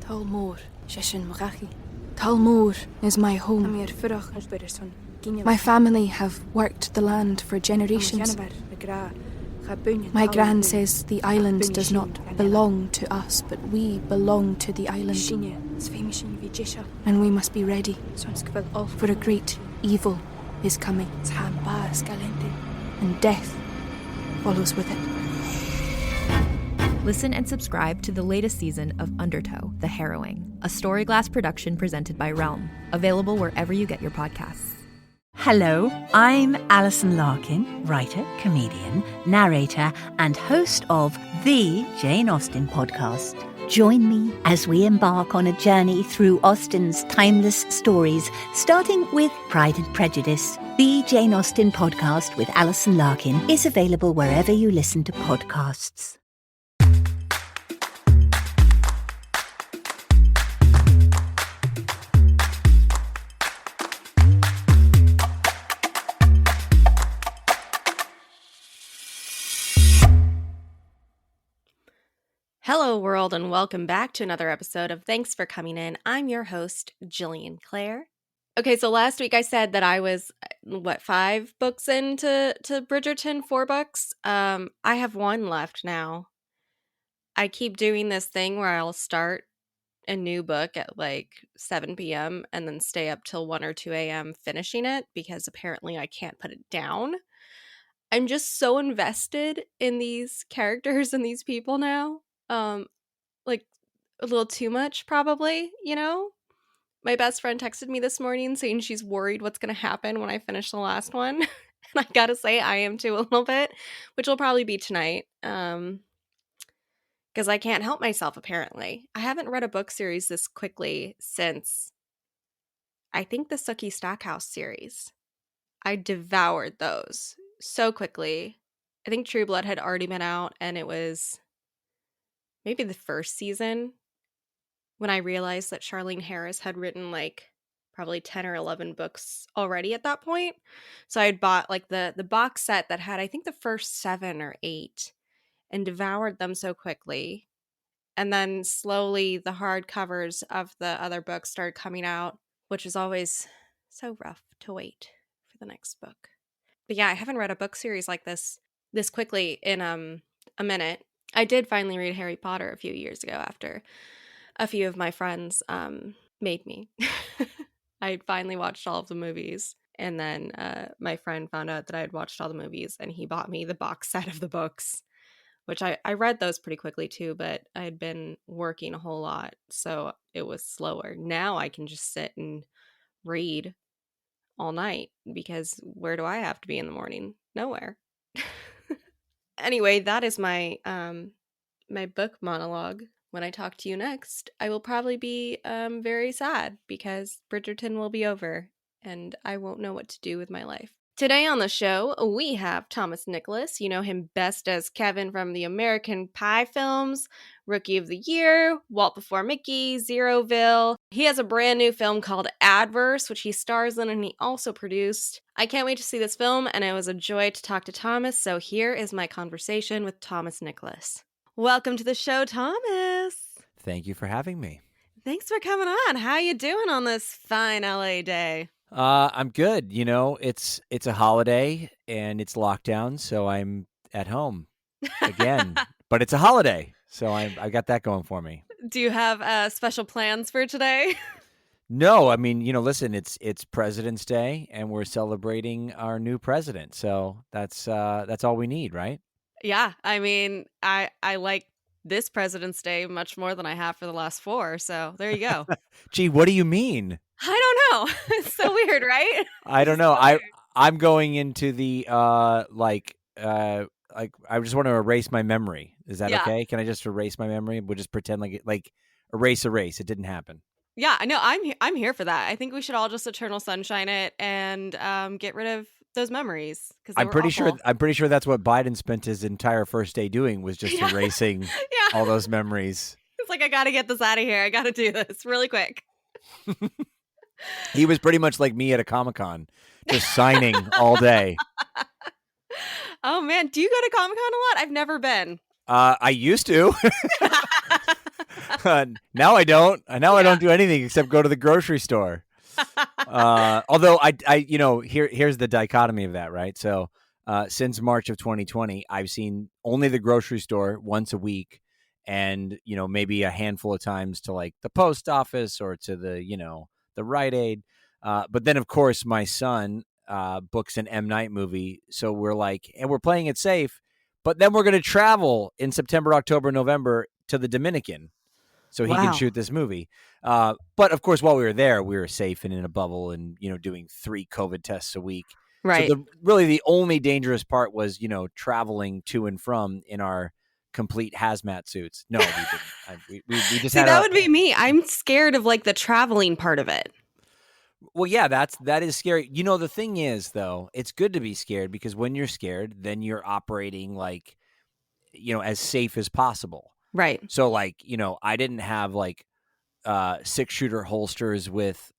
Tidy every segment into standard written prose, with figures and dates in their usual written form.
Talmor, Shishin Marachi. Talmor is my home. My family have worked the land for generations. My gran says the island does not belong to us, but we belong to the island. And we must be ready, for a great evil is coming, and death follows with it. Listen and subscribe to the latest season of Undertow, The Harrowing, a Storyglass production presented by Realm, available wherever you get your podcasts. Hello, I'm Alison Larkin, writer, comedian, narrator, and host of the Jane Austen podcast. Join me as we embark on a journey through Austen's timeless stories, starting with Pride and Prejudice. The Jane Austen podcast with Alison Larkin is available wherever you listen to podcasts. Hello, world, and welcome back to another episode of Thanks for Coming In. I'm your host, Jillian Clare. Okay, so last week I said that I was, 5 books into Bridgerton, 4 books? I have 1 left now. I keep doing this thing where I'll start a new book at 7 p.m. and then stay up till 1 or 2 a.m. finishing it because apparently I can't put it down. I'm just so invested in these characters and these people now. A little too much, probably, My best friend texted me this morning saying she's worried what's going to happen when I finish the last one. And I gotta say, I am too a little bit, which will probably be tonight. Because I can't help myself, apparently. I haven't read a book series this quickly since, I think, the Sookie Stackhouse series. I devoured those so quickly. I think True Blood had already been out, and it was maybe the first season when I realized that Charlene Harris had written probably 10 or 11 books already at that point. So I had bought the box set that had, I think, the first 7 or 8 and devoured them so quickly. And then slowly the hardcovers of the other books started coming out, which is always so rough to wait for the next book. But yeah, I haven't read a book series like this quickly in a minute. I did finally read Harry Potter a few years ago after a few of my friends made me. I had finally watched all of the movies, and then my friend found out that I had watched all the movies, and he bought me the box set of the books, which I read those pretty quickly too, but I had been working a whole lot, so it was slower. Now I can just sit and read all night, because where do I have to be in the morning? Nowhere. Anyway, that is my my book monologue. When I talk to you next, I will probably be very sad because Bridgerton will be over and I won't know what to do with my life. Today on the show, we have Thomas Nicholas. You know him best as Kevin from the American Pie films, Rookie of the Year, Walt Before Mickey, Zeroville. He has a brand new film called Adverse, which he stars in and he also produced. I can't wait to see this film, and it was a joy to talk to Thomas, so here is my conversation with Thomas Nicholas. Welcome to the show, Thomas. Thank you for having me. Thanks for coming on. How you doing on this fine LA day? I'm good. It's a holiday and it's lockdown, so I'm at home again. But it's a holiday, so I got that going for me. Do you have special plans for today? No, I mean, listen, it's President's Day and we're celebrating our new president, so that's all we need, right? Yeah, I mean, I like this President's Day much more than I have for the last 4, so there you go. Gee, what do you mean? I don't know. It's so weird, right? I don't know. I'm going into the I just want to erase my memory. Is that okay? Can I just erase my memory? We'll just pretend like erase. It didn't happen. Yeah, I know. I'm here for that. I think we should all just eternal sunshine it and get rid of those memories, because I'm pretty sure that's what Biden spent his entire first day doing, was just erasing all those memories. It's like, I got to get this out of here. I got to do this really quick. He was pretty much like me at a Comic-Con, just signing all day. Oh man, do you go to Comic-Con a lot? I've never been. I used to. Now I don't. Now I don't do anything except go to the grocery store. Although here's the dichotomy of that, right? So since March of 2020, I've seen only the grocery store once a week, and maybe a handful of times to like the post office or to the Rite Aid. But then of course my son books an M. Night movie, so we're like, and we're playing it safe. But then we're going to travel in September, October, November to the Dominican, so he can shoot this movie. But of course, while we were there, we were safe and in a bubble, and doing 3 COVID tests a week. Right. So the only dangerous part was traveling to and from in our complete hazmat suits. No, we didn't. We just See, had that would be me. I'm scared of like the traveling part of it. Well, yeah, that is scary. The thing is, though, it's good to be scared, because when you're scared, then you're operating like, as safe as possible. Right. So like, I didn't have like 6-shooter holsters with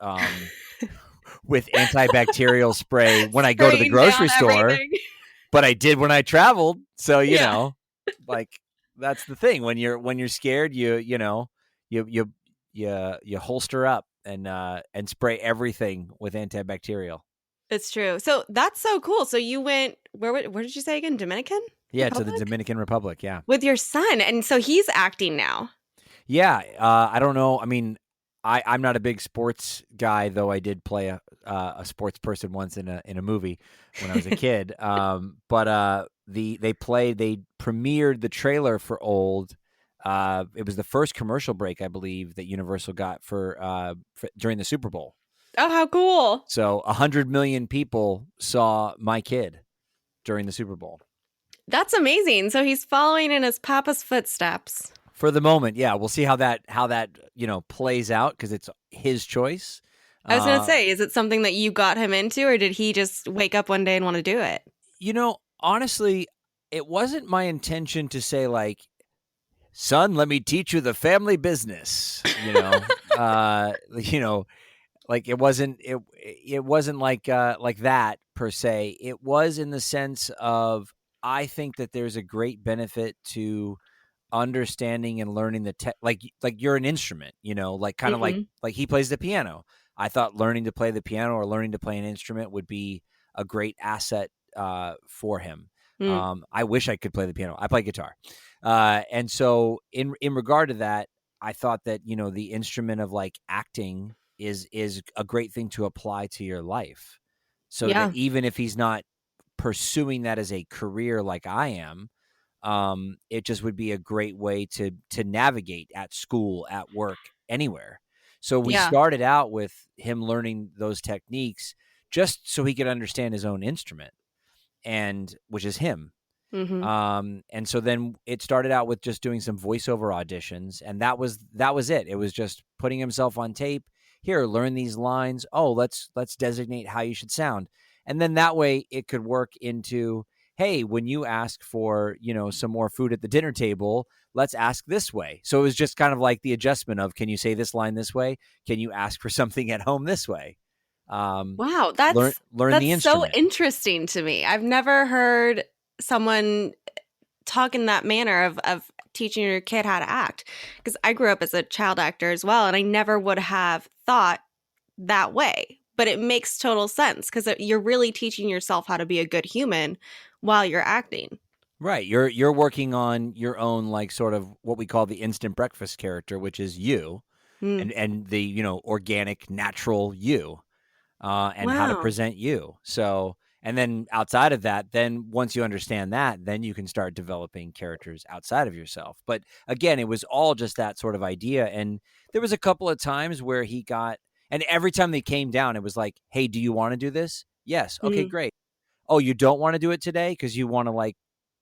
antibacterial spray when I go to the grocery store, but I did when I traveled. So, like that's the thing. When you're scared, you holster up and spray everything with antibacterial. It's true. So that's so cool. So you went, where did you say again? Dominican? Yeah, Republic? to the Dominican Republic, yeah. With your son. And so he's acting now. Yeah, I don't know. I mean, I'm not a big sports guy, though I did play a sports person once in a movie when I was a kid. But they premiered the trailer for Old. It was the first commercial break, I believe, that Universal got for during the Super Bowl. Oh, how cool. So 100 million people saw my kid during the Super Bowl. That's amazing. So he's following in his papa's footsteps. For the moment, yeah. We'll see how that plays out, because it's his choice. I was going to say, is it something that you got him into, or did he just wake up one day and want to do it? Honestly, it wasn't my intention to say like, son, let me teach you the family business. Like it wasn't like that per se. It was in the sense of, I think that there's a great benefit to understanding and learning the like you're an instrument, like kind of like he plays the piano. I thought learning to play the piano or learning to play an instrument would be a great asset for him. I wish I could play the piano. I play guitar. And so in regard to that, I thought that, the instrument of like acting is a great thing to apply to your life. So that even if he's not pursuing that as a career like I am, it just would be a great way to navigate at school, at work, anywhere. So we started out with him learning those techniques just so he could understand his own instrument, and which is him. And so then it started out with just doing some voiceover auditions, and that was it. It was just putting himself on tape. Here, learn these lines. Oh, let's designate how you should sound. And then that way it could work into, hey, when you ask for, some more food at the dinner table, let's ask this way. So it was just kind of like the adjustment of, can you say this line this way? Can you ask for something at home this way? Wow, that's learn that's the instrument. so interesting to me. I've never heard someone talk in that manner of teaching your kid how to act, because I grew up as a child actor as well, and I never would have thought that way. But it makes total sense, because you're really teaching yourself how to be a good human while you're acting. Right. You're working on your own, like, sort of what we call the instant breakfast character, which is you, and the, organic, natural you, and how to present you. So, and then outside of that, then once you understand that, then you can start developing characters outside of yourself. But again, it was all just that sort of idea. And there was a couple of times where he got, and every time they came down, it was like, hey, do you want to do this? Yes. Okay, great. Oh, you don't want to do it today because you want to, like,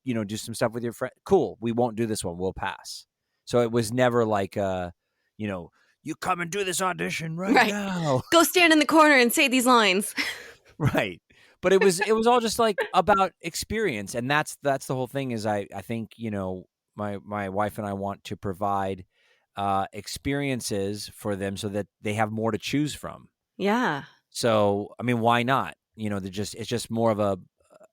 do some stuff with your friend? Cool. We won't do this one. We'll pass. So it was never like, you come and do this audition right now. Go stand in the corner and say these lines. Right. But it was all just like about experience. And that's the whole thing is I think, my wife and I want to provide experiences for them so that they have more to choose from. Yeah. So, I mean, why not? It's just more of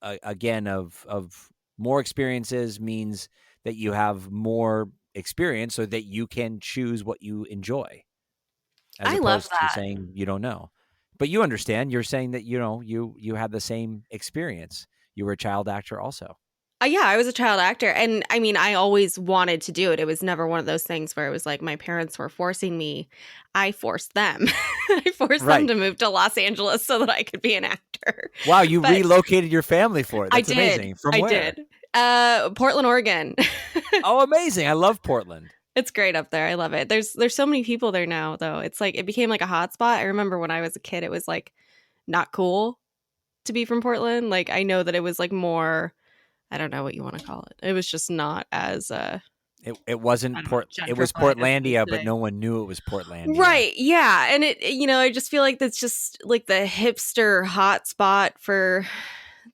again, of more experiences means that you have more experience so that you can choose what you enjoy, as I love opposed to that. saying you don't know. But you understand. You're saying that you had the same experience. You were a child actor also. Yeah, I was a child actor. And I mean, I always wanted to do it. It was never one of those things where it was like my parents were forcing me. I forced them. I forced them Right. to move to Los Angeles so that I could be an actor. Wow, you But relocated your family for it. I That's did. amazing. From I where? did. Portland, Oregon. Oh, amazing. I love Portland. It's great up there. I love it. There's so many people there now, though. It's like it became like a hot spot. I remember when I was a kid, it was like not cool to be from Portland. Like I know that it was like more, I don't know what you want to call it. It was just not as It wasn't I don't know, it was gentrified as it is Portlandia, but today. no one knew it was Portlandia. Right. Yeah. And I just feel like that's just like the hipster hot spot for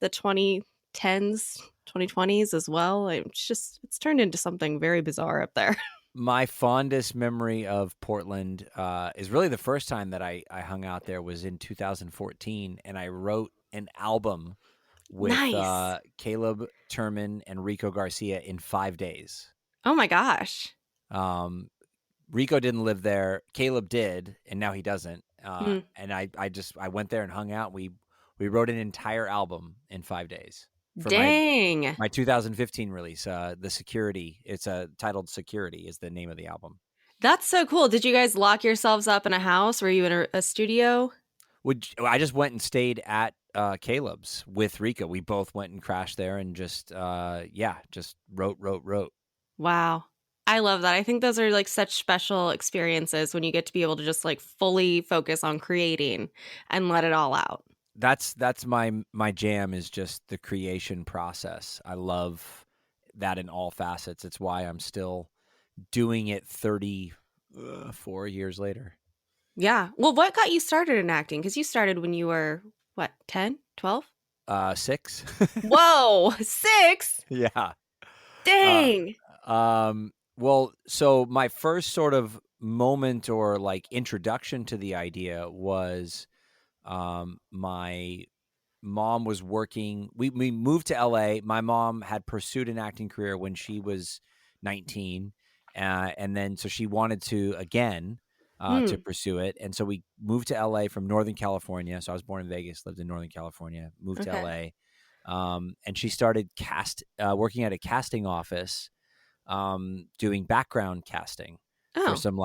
the 2010s, 2020s as well. It's turned into something very bizarre up there. My fondest memory of Portland is really the first time that I hung out there was in 2014, and I wrote an album with Nice. Caleb Turman and Rico Garcia in 5 days. Oh my gosh. Rico didn't live there. Caleb did, and now he doesn't. Mm. And I went there and hung out. We wrote an entire album in 5 days for Dang. my 2015 release. The Security. It's titled Security is the name of the album. That's so cool. Did you guys lock yourselves up in a house? Were you in a studio? I just went and stayed at Caleb's with Rico. We both went and crashed there and just wrote. Wow. I love that. I think those are like such special experiences when you get to be able to just like fully focus on creating and let it all out. That's my jam, is just the creation process. I love that in all facets. It's why I'm still doing it 34 years later. Yeah. Well, what got you started in acting? Because you started when you were, what, 10, 12? 6. Whoa, 6? Yeah. Dang. Well, so my first sort of moment or like introduction to the idea was my mom was working. We moved to LA. My mom had pursued an acting career when she was 19. And then so she wanted to again to pursue it. And so we moved to LA from Northern California. So I was born in Vegas, lived in Northern California, moved to LA. And she started working at a casting office, doing background casting for some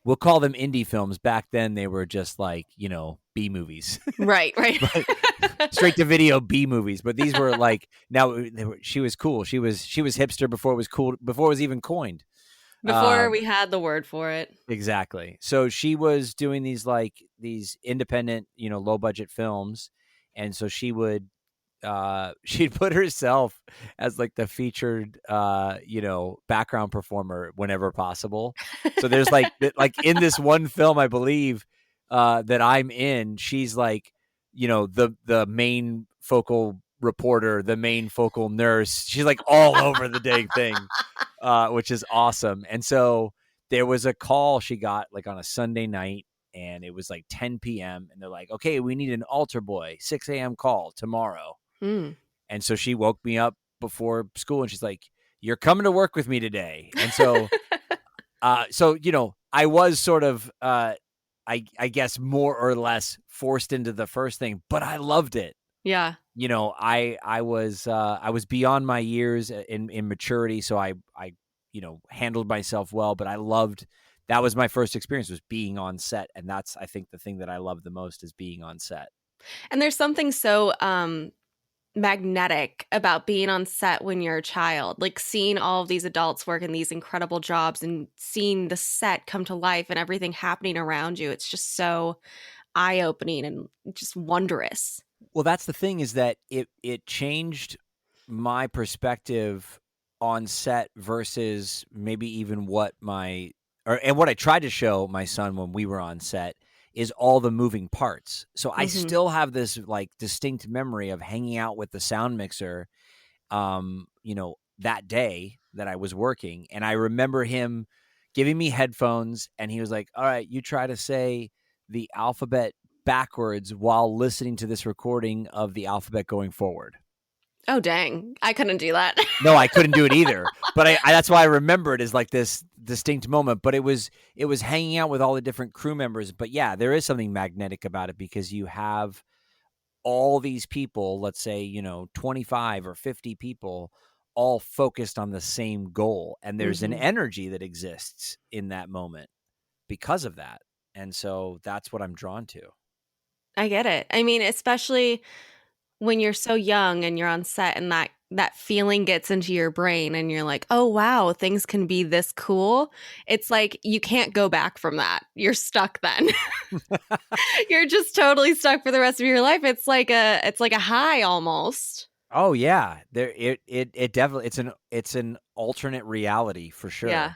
we'll call them indie films. Back then they were just like, B movies. Right. Straight to video B movies. But these were like, she was cool. She was hipster before it was cool, before it was even coined. Before we had the word for it. Exactly. So she was doing these independent, low budget films. And so she would, she'd put herself as like the featured, background performer whenever possible. So there's like in this one film, I believe, that I'm in, she's like, the main focal reporter, the main focal nurse. She's like all over the dang thing, which is awesome. And so there was a call she got like on a Sunday night, and it was like 10 p.m. And they're like, okay, we need an altar boy, 6 a.m. call tomorrow. And so she woke me up before school and she's like, you're coming to work with me today. And so, I was sort of, I guess more or less forced into the first thing, but I loved it. Yeah. I was beyond my years in maturity. So I handled myself well, but that was my first experience, was being on set. And that's, I think, the thing that I love the most is being on set. And there's something so magnetic about being on set when you're a child, like seeing all of these adults work in these incredible jobs and seeing the set come to life and everything happening around you. It's just so eye-opening and just wondrous. Well, that's the thing, is that it changed my perspective on set versus maybe even what I tried to show my son when we were on set is all the moving parts. So I still have this like distinct memory of hanging out with the sound mixer, that day that I was working. And I remember him giving me headphones and he was like, all right, you try to say the alphabet backwards while listening to this recording of the alphabet going forward. Oh, dang. I couldn't do that. No, I couldn't do it either. But I that's why I remember it as like this distinct moment. But it was hanging out with all the different crew members. But yeah, there is something magnetic about it because you have all these people, let's say, 25 or 50 people, all focused on the same goal. And there's an energy that exists in that moment because of that. And so that's what I'm drawn to. I get it. I mean, especially when you're so young and you're on set and that feeling gets into your brain and you're like, oh, wow, things can be this cool. It's like you can't go back from that. You're stuck then. You're just totally stuck for the rest of your life. It's like a high almost. Oh yeah, it definitely it's an alternate reality for sure. Yeah.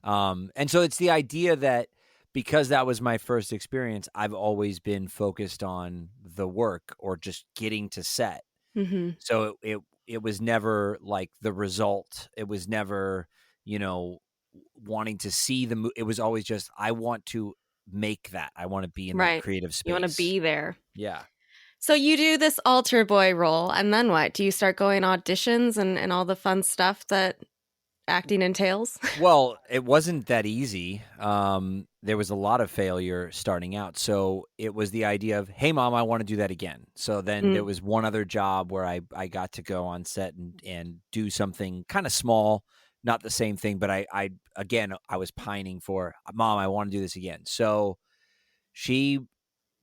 And so it's the idea that because that was my first experience, I've always been focused on the work or just getting to set. Mm-hmm. So it was never like the result. It was never, wanting to see the it was always just I want to make that. I want to be in that creative space. You want to be there. Yeah. So you do this altar boy role, and then what? Do you start going auditions and all the fun stuff that acting entails? Well, it wasn't that easy. There was a lot of failure starting out. So it was the idea of, hey, Mom, I want to do that again. So then there was one other job where I got to go on set and do something kind of small, not the same thing. But I was pining for, Mom, I want to do this again. So she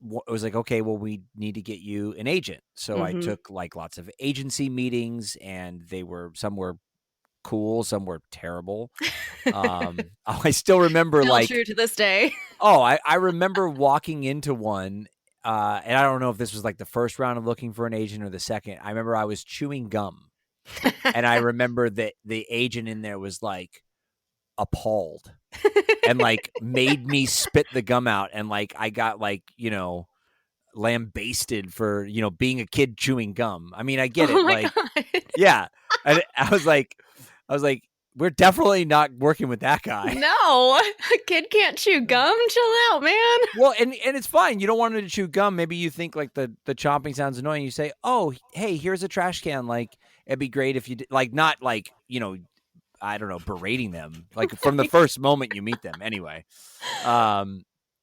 was like, okay, well, we need to get you an agent. So I took like lots of agency meetings, and some were cool, some were terrible. I still remember Still true to this day. I remember walking into one, and I don't know if this was like the first round of looking for an agent or the second. I remember I was chewing gum, and I remember that the agent in there was like appalled and like made me spit the gum out, and like I got like lambasted for being a kid chewing gum. I mean, I get it. Like, God. Yeah, and I was like, we're definitely not working with that guy. No, a kid can't chew gum. Chill out, man. Well, and it's fine. You don't want him to chew gum. Maybe you think like the chomping sounds annoying. You say, oh, hey, here's a trash can. Like, it'd be great if you did, like, not like, I don't know, berating them like from the first moment you meet them. Anyway. Oh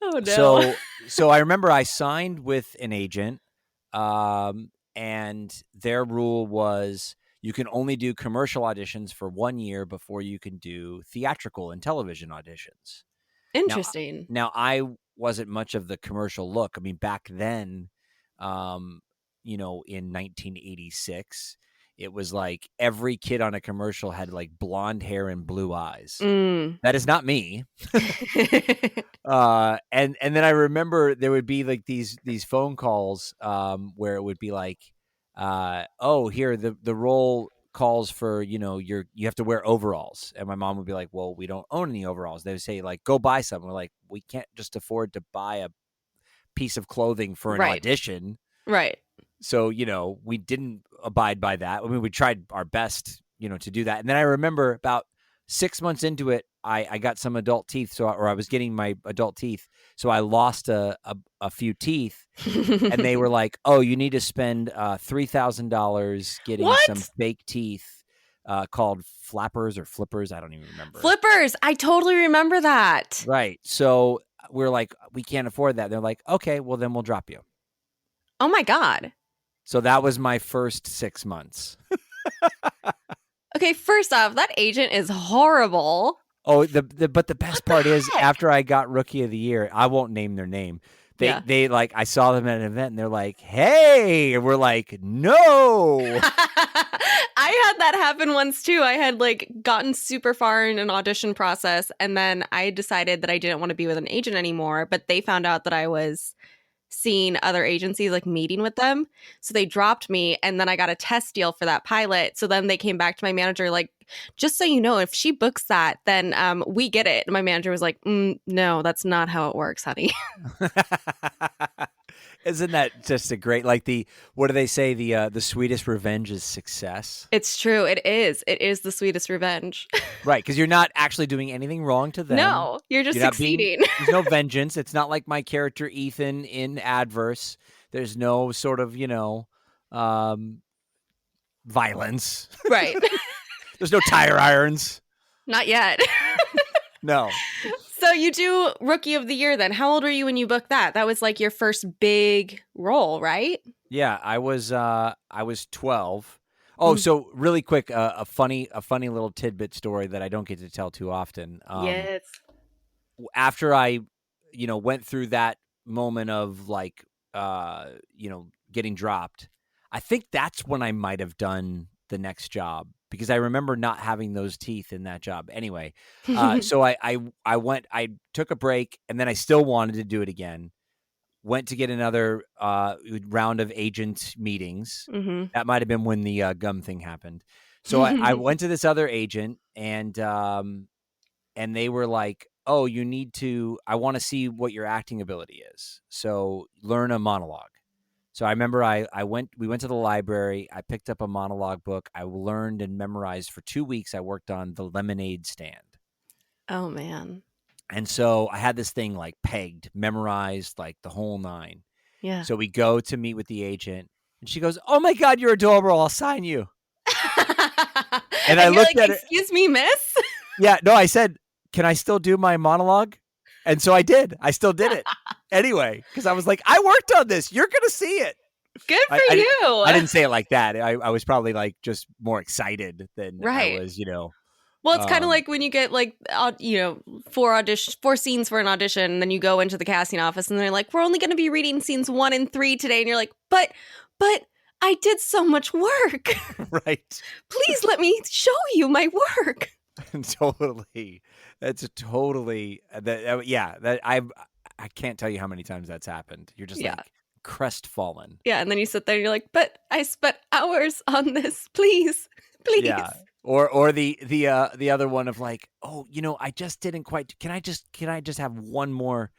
no. So I remember I signed with an agent, and their rule was you can only do commercial auditions for 1 year before you can do theatrical and television auditions. Interesting. Now I wasn't much of the commercial look. I mean, back then, in 1986, it was like every kid on a commercial had like blonde hair and blue eyes. That is not me. And then I remember there would be like these phone calls where it would be like, oh, here the role calls for you have to wear overalls, and my mom would be like, well, we don't own any overalls. They would say like, go buy some. We're like, we can't just afford to buy a piece of clothing for an audition, right? So we didn't abide by that. I mean, we tried our best to do that. And then I remember about 6 months into it, I got some adult teeth, or I was getting my adult teeth, so I lost a few teeth, and they were like, "Oh, you need to spend $3,000 getting some fake teeth called flappers or flippers." I don't even remember. Flippers, I totally remember that. Right. So we're like, we can't afford that. They're like, okay, well then we'll drop you. Oh my God. So that was my first 6 months. Okay, first off, that agent is horrible. Oh, but the best part is after I got Rookie of the Year, I won't name their name. They like, I saw them at an event and they're like, hey, and we're like, no. I had that happen once too. I had like gotten super far in an audition process, and then I decided that I didn't want to be with an agent anymore, but they found out that I was seeing other agencies, like meeting with them. So they dropped me, and then I got a test deal for that pilot. So then they came back to my manager like, just so you know, if she books that, then we get it. And my manager was like, no, that's not how it works, honey. Isn't that just a great, like what do they say? The sweetest revenge is success. It's true. It is. It is the sweetest revenge. Right. Because you're not actually doing anything wrong to them. No, you're just succeeding. There's no vengeance. It's not like my character Ethan in Adverse. There's no sort of, violence. Right. There's no tire irons. Not yet. No. So you do Rookie of the Year then. How old were you when you booked that? That was like your first big role, right? Yeah, I was 12. Oh, so really quick, a funny little tidbit story that I don't get to tell too often. Yes. After I, went through that moment of like, getting dropped, I think that's when I might have done the next job, because I remember not having those teeth in that job. Anyway, so I took a break, and then I still wanted to do it again. Went to get another round of agent meetings. Mm-hmm. That might have been when the gum thing happened. So I went to this other agent, and they were like, "Oh, you need to. I want to see what your acting ability is. So learn a monologue." So I remember we went to the library. I picked up a monologue book. I learned and memorized for 2 weeks. I worked on The Lemonade Stand. Oh, man. And so I had this thing like pegged, memorized, like the whole nine. Yeah. So we go to meet with the agent, and she goes, "Oh my God, you're adorable. I'll sign you." And I looked at her. Excuse me, miss? Yeah, no, I said, "Can I still do my monologue?" And so I did. I still did it anyway, because I was like, I worked on this. You're going to see it. Good for you. I didn't say it like that. I was probably like just more excited than right. I was, Well, it's kind of like when you get like, 4 scenes for an audition, and then you go into the casting office and they're like, "We're only going to be reading scenes 1 and 3 today." And you're like, but I did so much work. Right. Please let me show you my work. Totally. That's totally that I can't tell you how many times that's happened. You're just like crestfallen. Yeah, and then you sit there and you're like, "But I spent hours on this. Please." Yeah. Or the other one of like, "Oh, I just didn't quite. Can I just have one more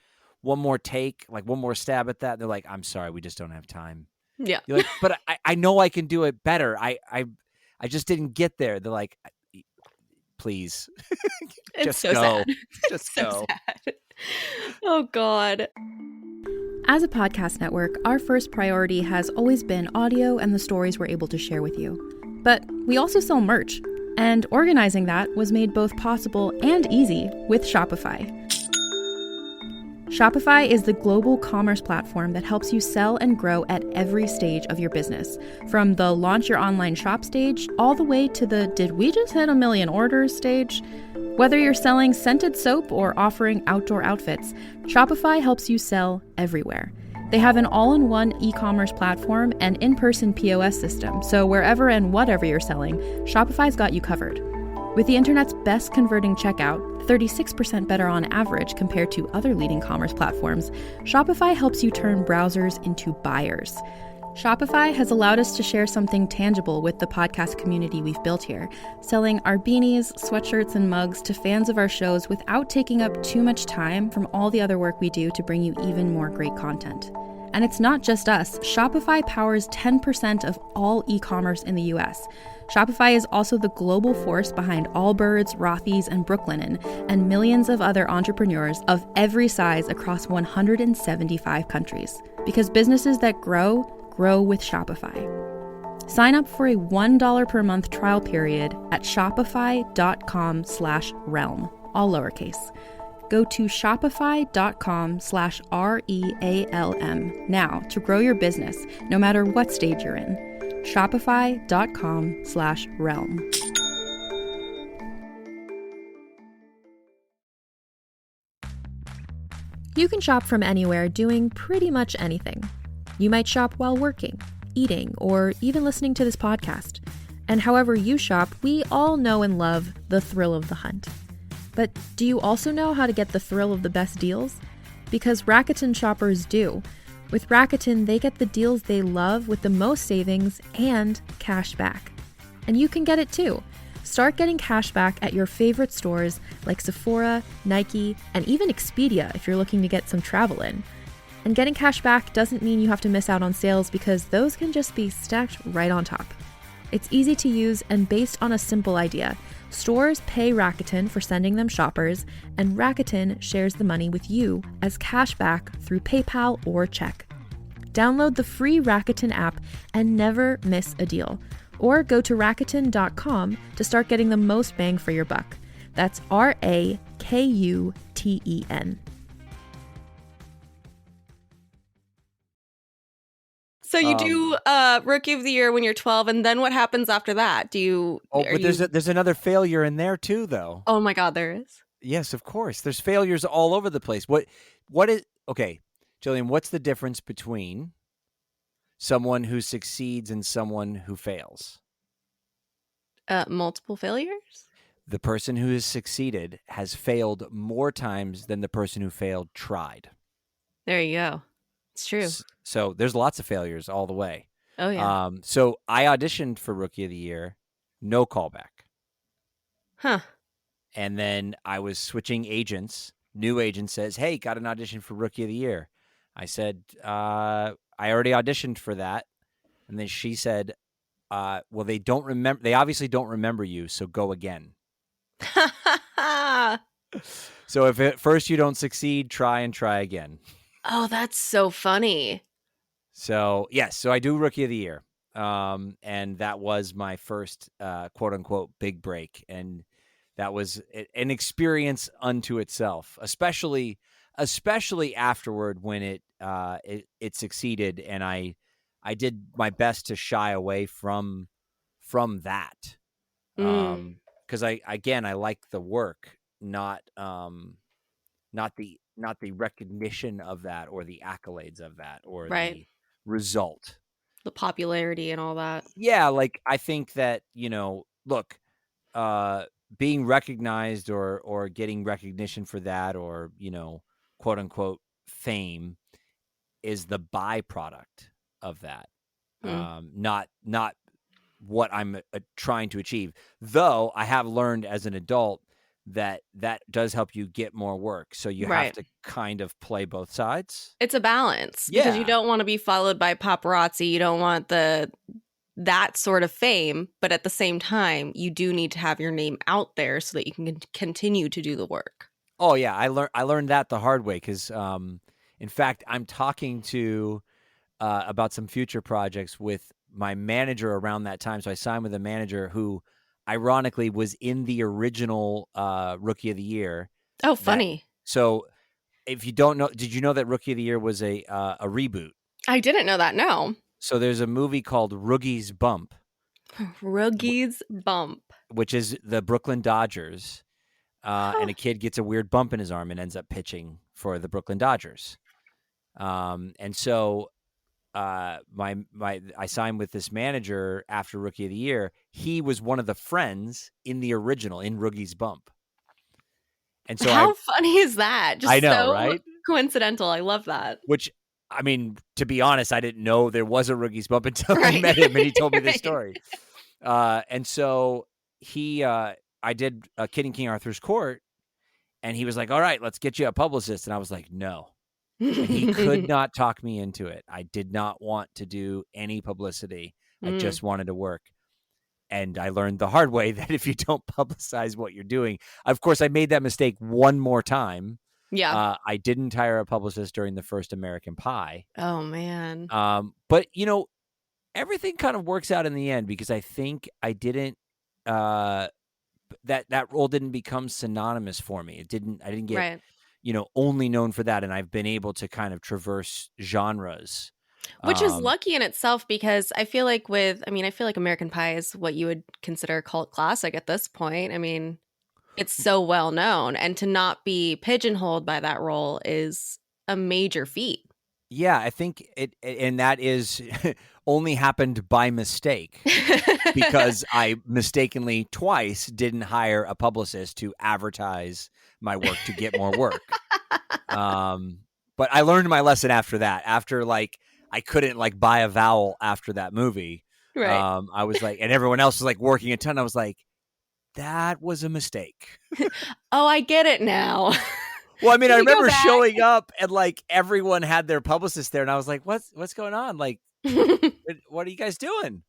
take, like one more stab at that?" And they're like, "I'm sorry, we just don't have time." Yeah. You're like, "But I know I can do it better. I just didn't get there." They're like, "Please." It's just so go. sad. Just so go. Sad. Oh God. As a podcast network, our first priority has always been audio and the stories we're able to share with you. But we also sell merch, and organizing that was made both possible and easy with Shopify. Shopify is the global commerce platform that helps you sell and grow at every stage of your business, from the launch your online shop stage all the way to the "did we just hit 1 million orders" stage. Whether you're selling scented soap or offering outdoor outfits, Shopify helps you sell everywhere. They have an all-in-one e-commerce platform and in-person POS system, so wherever and whatever you're selling, Shopify's got you covered. With the internet's best converting checkout, 36% better on average compared to other leading commerce platforms, Shopify helps you turn browsers into buyers. Shopify has allowed us to share something tangible with the podcast community we've built here, selling our beanies, sweatshirts, and mugs to fans of our shows without taking up too much time from all the other work we do to bring you even more great content. And it's not just us. Shopify powers 10% of all e-commerce in the US. Shopify is also the global force behind Allbirds, Rothy's, and Brooklinen, and millions of other entrepreneurs of every size across 175 countries. Because businesses that grow with Shopify. Sign up for a $1 per month trial period at shopify.com/realm, all lowercase. Go to shopify.com/REALM now to grow your business, no matter what stage you're in. Shopify.com/realm. You can shop from anywhere doing pretty much anything. You might shop while working, eating, or even listening to this podcast. And however you shop, we all know and love the thrill of the hunt. But do you also know how to get the thrill of the best deals? Because Rakuten shoppers do. With Rakuten, they get the deals they love with the most savings and cash back. And you can get it too. Start getting cash back at your favorite stores like Sephora, Nike, and even Expedia if you're looking to get some travel in. And getting cash back doesn't mean you have to miss out on sales, because those can just be stacked right on top. It's easy to use and based on a simple idea. Stores pay Rakuten for sending them shoppers, and Rakuten shares the money with you as cash back through PayPal or check. Download the free Rakuten app and never miss a deal. Or go to Rakuten.com to start getting the most bang for your buck. That's RAKUTEN. So you do Rookie of the Year when you're 12, and then what happens after that? There's another failure in there too, though. Oh my God, there is? Yes, of course. There's failures all over the place. What is okay, Jillian? What's the difference between someone who succeeds and someone who fails? Multiple failures? The person who has succeeded has failed more times than the person who failed tried. There you go. It's true. So there's lots of failures all the way. Oh, yeah. So I auditioned for Rookie of the Year, no callback. Huh. And then I was switching agents. New agent says, "Hey, got an audition for Rookie of the Year." I said, "I already auditioned for that." And then she said, "Well, they don't remember. They obviously don't remember you, so go again." So if at first you don't succeed, try again. Oh, that's so funny. So yes, so I do Rookie of the Year, and that was my first quote unquote big break, and that was an experience unto itself, especially afterward when it succeeded, and I did my best to shy away from that, because I like the work, not the recognition of that or the accolades of that or the result, the popularity and all that. Yeah, like I think that look, being recognized or getting recognition for that, or quote unquote fame, is the byproduct of that, not what I'm trying to achieve. Though I have learned as an adult that does help you get more work, so you have to kind of play both sides. It's a balance, because you don't want to be followed by paparazzi. You don't want that sort of fame, but at the same time, you do need to have your name out there so that you can continue to do the work. Oh yeah, I learned that the hard way, because in fact, I'm talking to about some future projects with my manager around that time. So I signed with a manager who, ironically, was in the original Rookie of the Year. Oh, funny. So if you don't know, did you know that Rookie of the Year was a reboot? I didn't know that, no. So there's a movie called Roogie's Bump. Roogie's Bump. Which is the Brooklyn Dodgers. And a kid gets a weird bump in his arm and ends up pitching for the Brooklyn Dodgers. And so I signed with this manager after Rookie of the Year. He was one of the friends in the original, in Roogie's Bump. And so how funny is that? Just I know, so right? Coincidental. I love that. Which, I mean, to be honest, I didn't know there was a Roogie's Bump until I met him and he told me this story. And so I did Kid in King Arthur's Court, and he was like, "All right, let's get you a publicist." And I was like, "No." And he could not talk me into it. I did not want to do any publicity. I just wanted to work. And I learned the hard way that if you don't publicize what you're doing, of course, I made that mistake one more time. Yeah. I didn't hire a publicist during the first American Pie. Oh, man. But, everything kind of works out in the end, because I think I didn't, that role didn't become synonymous for me. I didn't get, only known for that. And I've been able to kind of traverse genres. Which is lucky in itself, because I feel like American Pie is what you would consider a cult classic at this point. I mean, it's so well known, and to not be pigeonholed by that role is a major feat. Yeah, I think and that is only happened by mistake, because I mistakenly twice didn't hire a publicist to advertise my work to get more work. But I learned my lesson after that. After I couldn't buy a vowel after that movie. Right. I was like, and everyone else was working a ton. I was like, that was a mistake. Oh, I get it now. Well, I mean, I remember showing up and everyone had their publicist there, and I was like, what's going on? What are you guys doing?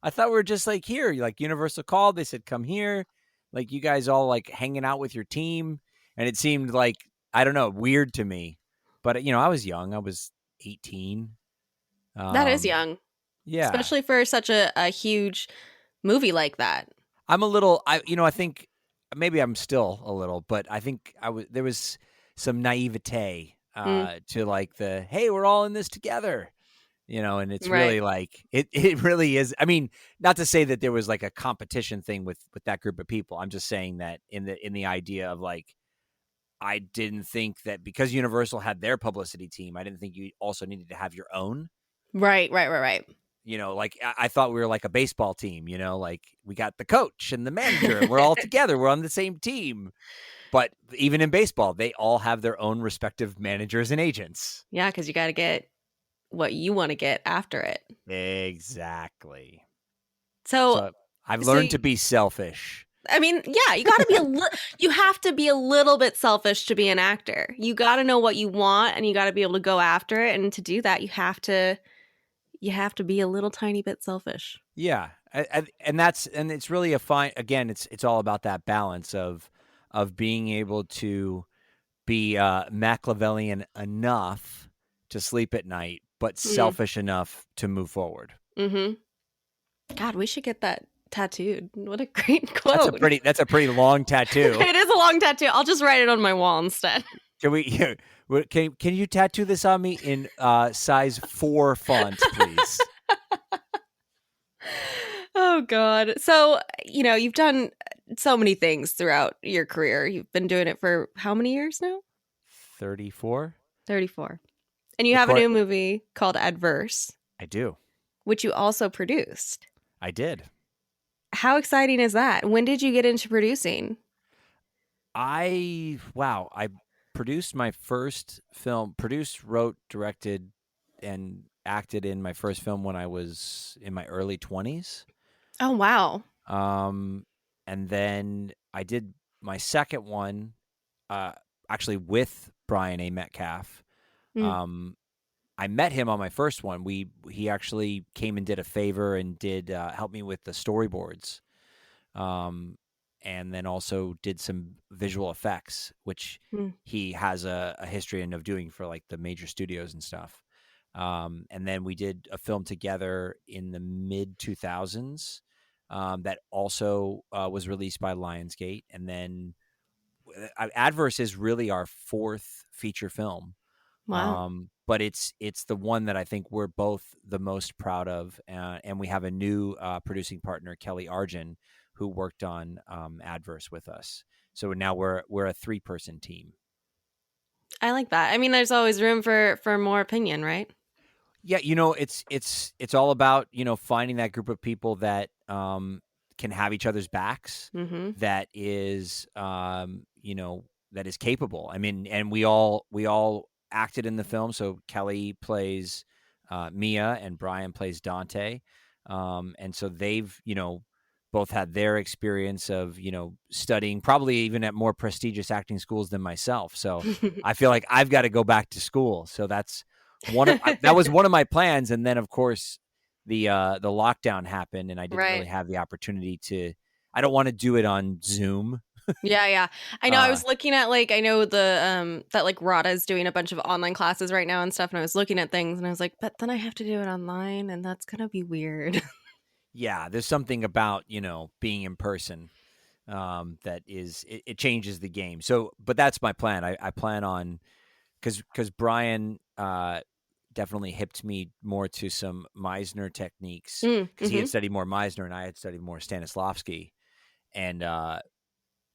I thought we were just here. Universal called. They said, come here. You guys all hanging out with your team. And it seemed I don't know, weird to me. But, I was young. I was 18. That is young. Yeah. especially for such a huge movie like that. I'm a little, I think maybe I'm still a little, but I think there was some naivete Mm, to like hey, we're all in this together, and it's right. really like, it really is. I mean, not to say that there was like a competition thing with that group of people. I'm just saying that in the idea of like, I didn't think that because Universal had their publicity team, I didn't think you also needed to have your own. Right. Like I thought we were like a baseball team, like we got the coach and the manager and we're all together. We're on the same team. But even in baseball, they all have their own respective managers and agents. Yeah, because you got to get what you want to get after it. Exactly. So, So I've so learned to be selfish. I mean, yeah, you got to be you have to be a little bit selfish to be an actor. You got to know what you want and you got to be able to go after it, and to do that, you have to be a little tiny bit selfish. Yeah. And it's really a fine, again, it's all about that balance of being able to be Machiavellian enough to sleep at night, but selfish enough to move forward. Mm-hmm. God, we should get that tattooed. What a great quote. That's a pretty long tattoo. It is a long tattoo. I'll just write it on my wall instead. Can you tattoo this on me in size 4 font, please? Oh God. So, you've done so many things throughout your career. You've been doing it for how many years now? 34. 34. And you have a new movie called Adverse. I do. Which you also produced. I did. How exciting is that? When did you get into producing? I produced my first film, produced, wrote, directed, and acted in my first film when I was in my early 20s. Oh, wow. And then I did my second one, actually with Brian A. Metcalf. I met him on my first one. He actually came and did a favor and did help me with the storyboards, and then also did some visual effects, which he has a history of doing for like the major studios and stuff. And then we did a film together in the mid 2000s that also was released by Lionsgate. And then Adverse is really our fourth feature film. Wow. But it's the one that I think we're both the most proud of, and we have a new producing partner, Kelly Arjun, who worked on Adverse with us. So now we're a 3-person team. I like that. I mean, there's always room for more opinion, right? Yeah, it's all about finding that group of people that can have each other's backs. Mm-hmm. That is that is capable. I mean, and we all acted in the film. So Kelly plays Mia and Brian plays Dante. And so they've, both had their experience of, studying probably even at more prestigious acting schools than myself. So I feel like I've got to go back to school. So that's that was one of my plans. And then of course the lockdown happened and I didn't really have the opportunity I don't want to do it on Zoom. Yeah. I know. I was looking at I know the that RADA is doing a bunch of online classes right now and stuff, and I was looking at things and I was like, but then I have to do it online and that's gonna be weird. Yeah, there's something about being in person that is it changes the game. So, but that's my plan. I plan on because Brian definitely hipped me more to some Meisner techniques because he had studied more Meisner and I had studied more Stanislavski, and I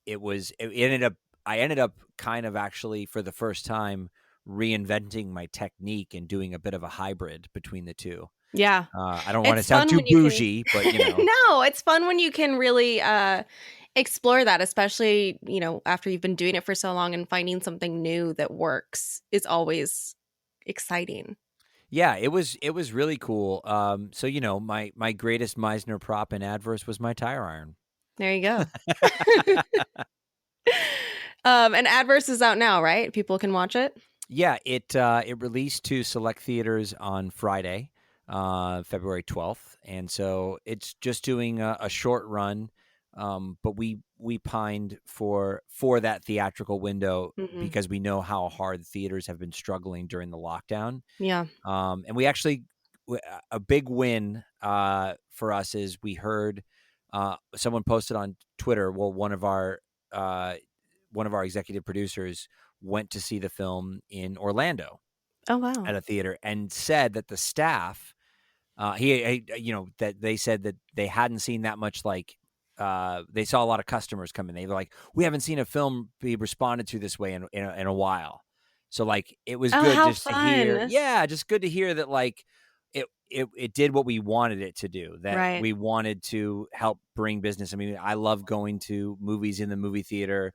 ended up kind of actually for the first time reinventing my technique and doing a bit of a hybrid between the two. Yeah. I don't want to sound too bougie, but No, it's fun when you can really explore that, especially, after you've been doing it for so long, and finding something new that works is always exciting. Yeah, it was really cool. So my greatest Meisner prop in Adverse was my tire iron. There you go. And Adverse is out now, right? People can watch it? Yeah, it released to select theaters on Friday, February 12th. And so it's just doing a short run. But we pined for that theatrical window because we know how hard theaters have been struggling during the lockdown. Yeah. And we actually a big win for us is we heard someone posted on Twitter. Well, one of our executive producers went to see the film in Orlando Oh, wow. at a theater and said that the staff, that they said that they hadn't seen that much, like, they saw a lot of customers come in. They were like, we haven't seen a film be responded to this way in a while. So, like, it was Oh, good how just to hear. fun. Yeah, just good to hear that, like, it did what we wanted it to do, that Right. we wanted to help bring business. I mean, I love going to movies in the movie theater.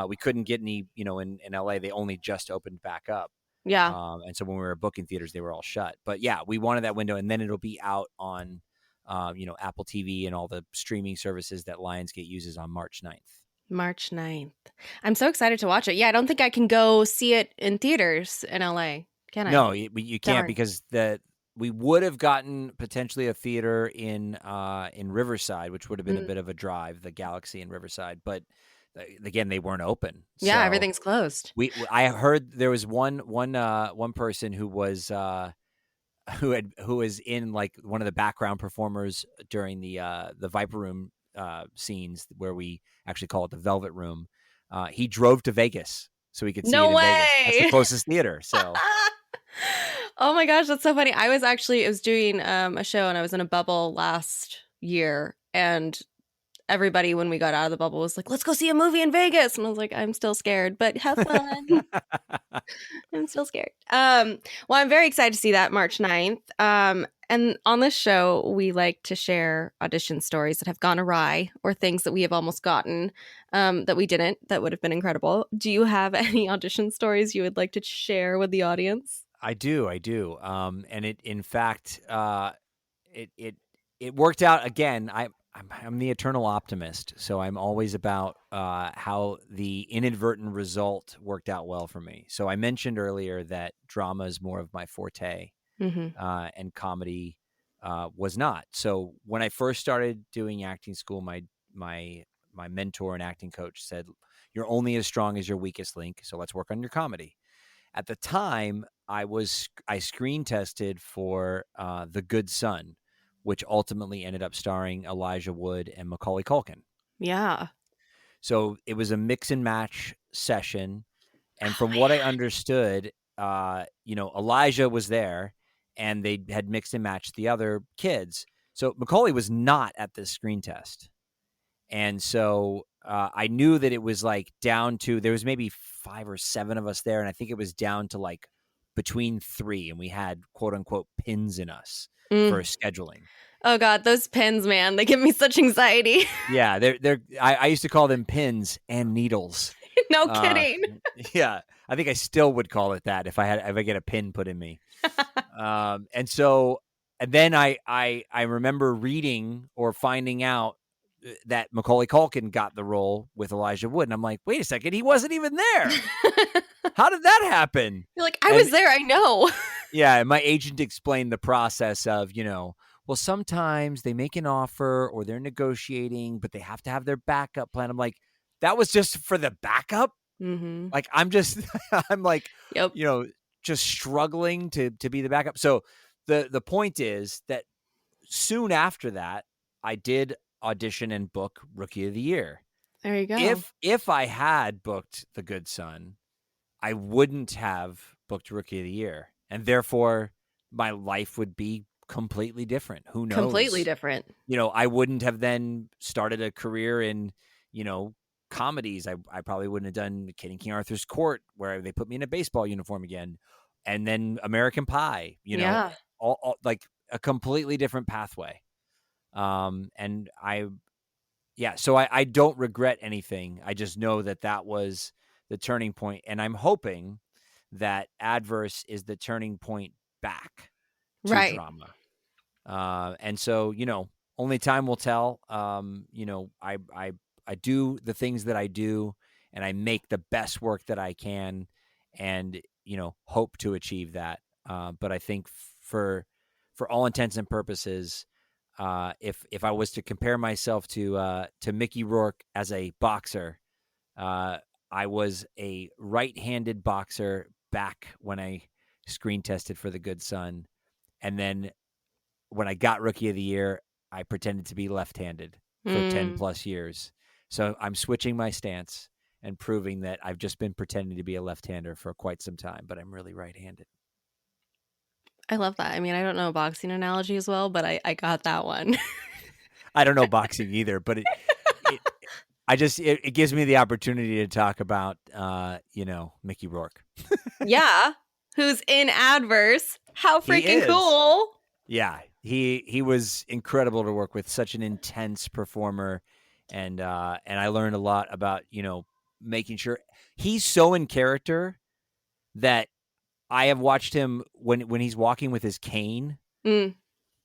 We couldn't get any, in LA, they only just opened back up. Yeah. And so when we were booking theaters, they were all shut. But yeah, we wanted that window, and then it'll be out on, Apple TV and all the streaming services that Lionsgate uses on March 9th. March 9th. I'm so excited to watch it. Yeah, I don't think I can go see it in theaters in LA, can I? No, you can't, Darn. because we would have gotten potentially a theater in Riverside, which would have been a bit of a drive, the Galaxy in Riverside. But again, they weren't open. Yeah, So everything's closed. I heard there was one person who was who was in, like, one of the background performers during the Viper Room scenes, where we actually call it the Velvet Room. He drove to Vegas so he could see it in Vegas. That's the closest theater. So. Oh my gosh, that's so funny. I was doing a show, and I was in a bubble last year, and everybody, when we got out of the bubble, was like, let's go see a movie in Vegas. And I was like, I'm still scared, but have fun. I'm still scared. Well, I'm very excited to see that March 9th. And on this show, we like to share audition stories that have gone awry, or things that we have almost gotten that we didn't, that would have been incredible. Do you have any audition stories you would like to share with the audience? I do. And it, in fact, it worked out again. I'm the eternal optimist, so I'm always about how the inadvertent result worked out well for me. So I mentioned earlier that drama is more of my forte, and comedy was not. So when I first started doing acting school, my mentor and acting coach said, "You're only as strong as your weakest link, so let's work on your comedy." At the time, I screen tested for The Good Son, which ultimately ended up starring Elijah Wood and Macaulay Culkin. Yeah. So it was a mix and match session. And from what I understood, Elijah was there, and they had mixed and matched the other kids. So Macaulay was not at this screen test. And so I knew that it was, like, down to, there was maybe 5 or 7 of us there. And I think it was down to, like, between 3, and we had quote unquote pins in us for scheduling. Oh God, those pins, man, they give me such anxiety. Yeah. I used to call them pins and needles. No kidding. Yeah. I think I still would call it that if I get a pin put in me. And then I remember reading or finding out that Macaulay Culkin got the role with Elijah Wood. And I'm like, wait a second, he wasn't even there. How did that happen? You're like, I was there, I know. Yeah, and my agent explained the process of, well, sometimes they make an offer or they're negotiating, but they have to have their backup plan. I'm like, that was just for the backup? Like, I'm like, Yep. just struggling to be the backup. So the point is that soon after that, I did audition and book Rookie of the Year. There you go. If I had booked The Good Son, I wouldn't have booked Rookie of the Year, and therefore my life would be completely different. Who knows? Completely different. I wouldn't have then started a career in, comedies. I probably wouldn't have done Kid in King Arthur's Court, where they put me in a baseball uniform again, and then American Pie. Yeah. all like a completely different pathway. And so I don't regret anything. I just know that was the turning point, and I'm hoping that Adverse is the turning point back to drama. And so, only time will tell. I do the things that I do, and I make the best work that I can, and, hope to achieve that. But I think for all intents and purposes, if I was to compare myself to Mickey Rourke as a boxer, I was a right-handed boxer back when I screen tested for The Good Son, and then when I got Rookie of the Year, I pretended to be left-handed for 10 plus years. So I'm switching my stance and proving that I've just been pretending to be a left-hander for quite some time, but I'm really right-handed. I love that. I mean, I don't know a boxing analogy as well, but I got that one. I don't know boxing either, but it gives me the opportunity to talk about, Mickey Rourke. Yeah. Who's in Adverse. How freaking cool. Yeah. He was incredible to work with, such an intense performer. And I learned a lot about, making sure he's so in character that I have watched him when he's walking with his cane.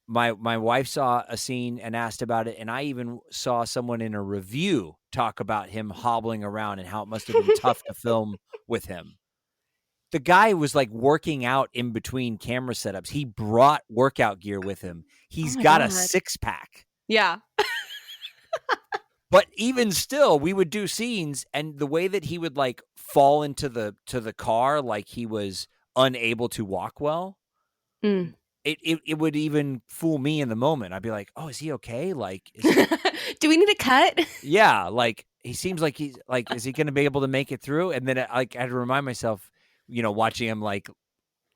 My wife saw a scene and asked about it, and I even saw someone in a review talk about him hobbling around and how it must have been tough to film with him. The guy was like working out in between camera setups. He brought workout gear with him. He's got a 6-pack. Yeah. But even still, we would do scenes, and the way that he would like fall into the car like he was unable to walk well, it would even fool me in the moment. I'd be like, "Oh, is he okay? Like, do we need a cut?" Yeah, like he seems like he's like, is he going to be able to make it through? And then I had to remind myself, watching him like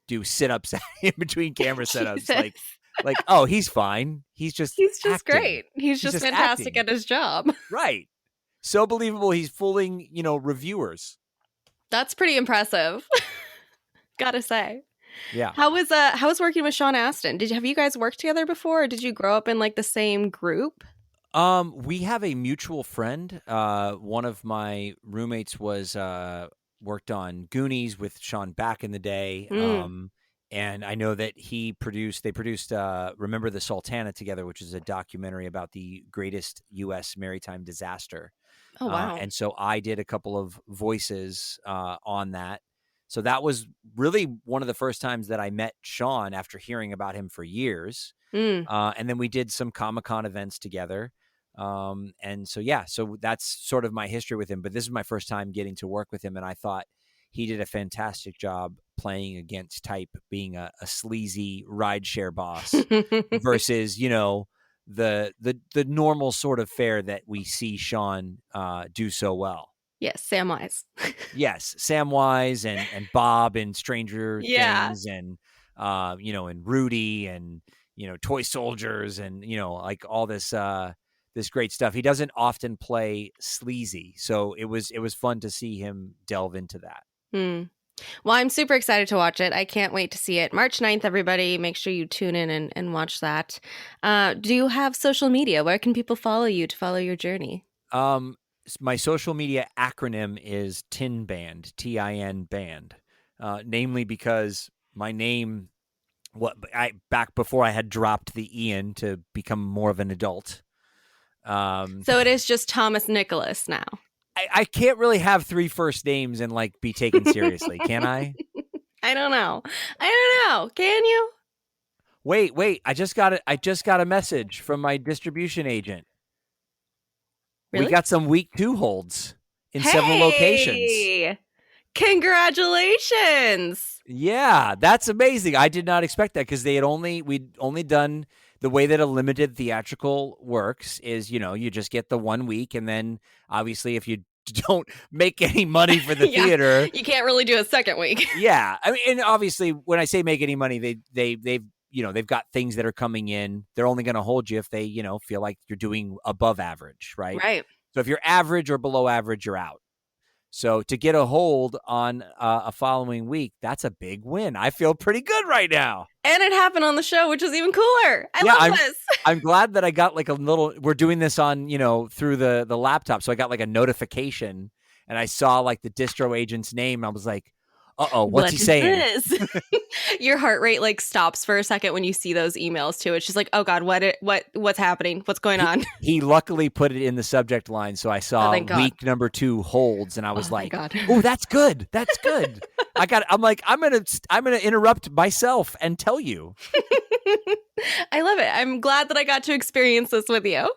do sit-ups in between camera setups, like, oh, he's fine. He's just acting. Great. He's just fantastic acting. At his job. Right. So believable. He's fooling, reviewers. That's pretty impressive. Gotta say. Yeah. How was working with Sean Astin? Have you guys worked together before, or did you grow up in like the same group? We have a mutual friend. One of my roommates worked on Goonies with Sean back in the day. And I know that they produced Remember the Sultana together, which is a documentary about the greatest U.S. maritime disaster. Oh, wow. And so I did a couple of voices on that. So that was really one of the first times that I met Sean after hearing about him for years. And then we did some Comic-Con events together. And so, so that's sort of my history with him. But this is my first time getting to work with him. And I thought he did a fantastic job playing against type, being a sleazy rideshare boss versus, the normal sort of fare that we see Sean do so well. Yes, Samwise. Yes, Samwise and Bob in Stranger Things and, and Rudy and, Toy Soldiers and, like all this this great stuff. He doesn't often play sleazy, so it was fun to see him delve into that. Well, I'm super excited to watch it. I can't wait to see it. March 9th, everybody. Make sure you tune in and watch that. Do you have social media? Where can people follow you to follow your journey? My social media acronym is TIN Band, TIN Band, namely because my name, back before I had dropped the Ian to become more of an adult. So it is just Thomas Nicholas now. I can't really have 3 first names and like be taken seriously, can I? I don't know. Can you? Wait. I just got a message from my distribution agent. Really? We got some week 2 holds in several locations. Congratulations. Yeah, that's amazing. I did not expect that because we'd only done the way that a limited theatrical works is, you just get the 1 week. And then obviously if you don't make any money for the theater, you can't really do a second week. Yeah. I mean, and obviously when I say make any money, they've got things that are coming in. They're only going to hold you if they, feel like you're doing above average. Right. Right. So if you're average or below average, you're out. So to get a hold on a following week, that's a big win. I feel pretty good right now. And it happened on the show, which is even cooler. I love this. I'm glad that I got like a little, we're doing this on, through the laptop. So I got like a notification and I saw like the distro agent's name. And I was like, uh-oh, what's he saying? Your heart rate like stops for a second when you see those emails too. It's just like, oh God, what's happening? What's going on? He luckily put it in the subject line. So I saw week number 2 holds and I was like, oh, that's good. That's good. I'm going to interrupt myself and tell you. I love it. I'm glad that I got to experience this with you.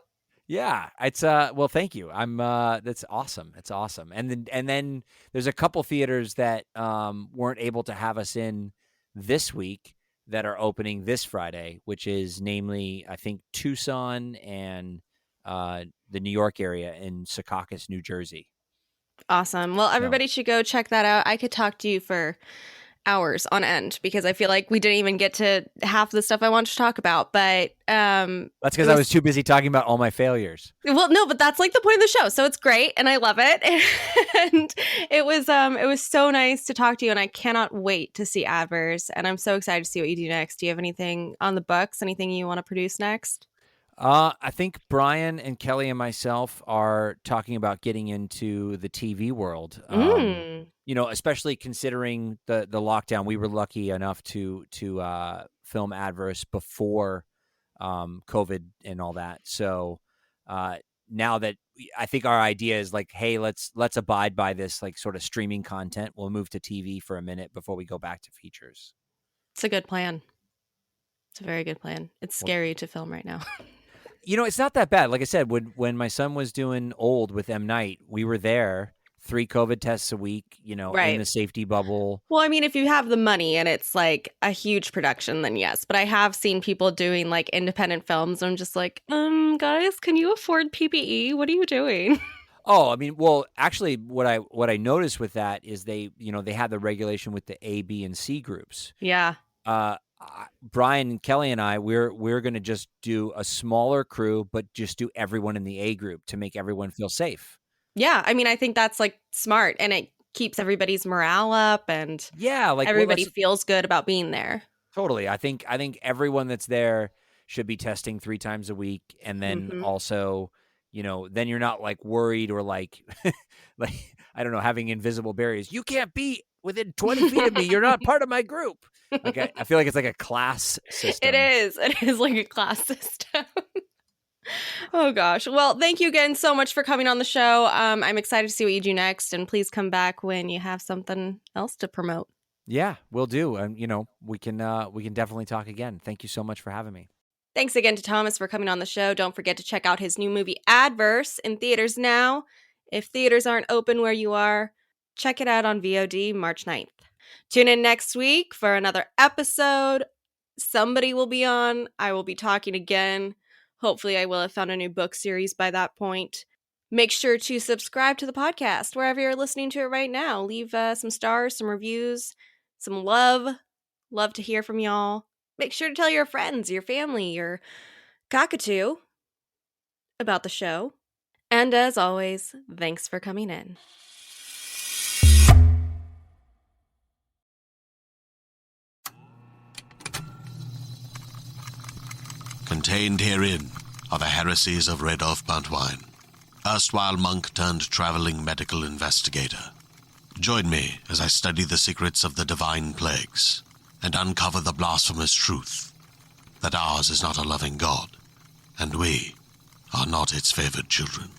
Yeah, it's well, thank you. That's awesome. It's awesome. And then there's a couple theaters that weren't able to have us in this week that are opening this Friday, which is namely, I think, Tucson and the New York area in Secaucus, New Jersey. Awesome. Well, everybody should go check that out. I could talk to you for hours on end because I feel like we didn't even get to half the stuff I wanted to talk about. But that's because I was too busy talking about all my failures. Well, no, but that's like the point of the show. So it's great and I love it. And it was so nice to talk to you, and I cannot wait to see Adverse, and I'm so excited to see what you do next. Do you have anything on the books? Anything you want to produce next? I think Brian and Kelly and myself are talking about getting into the TV world. Especially considering the lockdown. We were lucky enough to film Adverse before COVID and all that. So now that I think our idea is like, hey, let's abide by this like sort of streaming content. We'll move to TV for a minute before we go back to features. It's a good plan. It's a very good plan. It's scary to film right now. It's not that bad. Like I said, when my son was doing Old with M. Night, we were there 3 COVID tests a week, in the safety bubble. Well, I mean, if you have the money and it's like a huge production, then yes. But I have seen people doing like independent films. And I'm just like, guys, can you afford PPE? What are you doing? Oh, I mean, well, actually, what I noticed with that is they had the regulation with the A, B, and C groups. Yeah. Brian and Kelly and I, we're going to just do a smaller crew, but just do everyone in the A group to make everyone feel safe. Yeah, I mean, I think that's like smart, and it keeps everybody's morale up, and everybody feels good about being there. Totally, I think everyone that's there should be testing 3 times a week, and then also, then you're not like worried or like like I don't know, having invisible barriers. You can't be within 20 feet of me. You're not part of my group. Okay, I feel like it's like a class system. It is like a class system. Oh gosh. Well, thank you again so much for coming on the show. I'm excited to see what you do next, and please come back when you have something else to promote. Yeah, we'll do. And we can definitely talk again. Thank you so much for having me. Thanks again to Thomas for coming on the show. Don't forget to check out his new movie Adverse in theaters now. If theaters aren't open where you are, check it out on VOD March 9th. Tune in next week for another episode. Somebody will be on. I will be talking again. Hopefully I will have found a new book series by that point. Make sure to subscribe to the podcast wherever you're listening to it right now. Leave some stars, some reviews, some love. Love to hear from y'all. Make sure to tell your friends, your family, your cockatoo about the show. And as always, thanks for coming in. Contained herein are the heresies of Radolf Buntwine, erstwhile monk turned traveling medical investigator. Join me as I study the secrets of the divine plagues and uncover the blasphemous truth that ours is not a loving God, and we are not its favored children.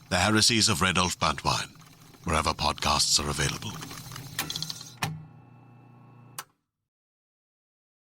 The heresies of Radolf Buntwine, wherever podcasts are available.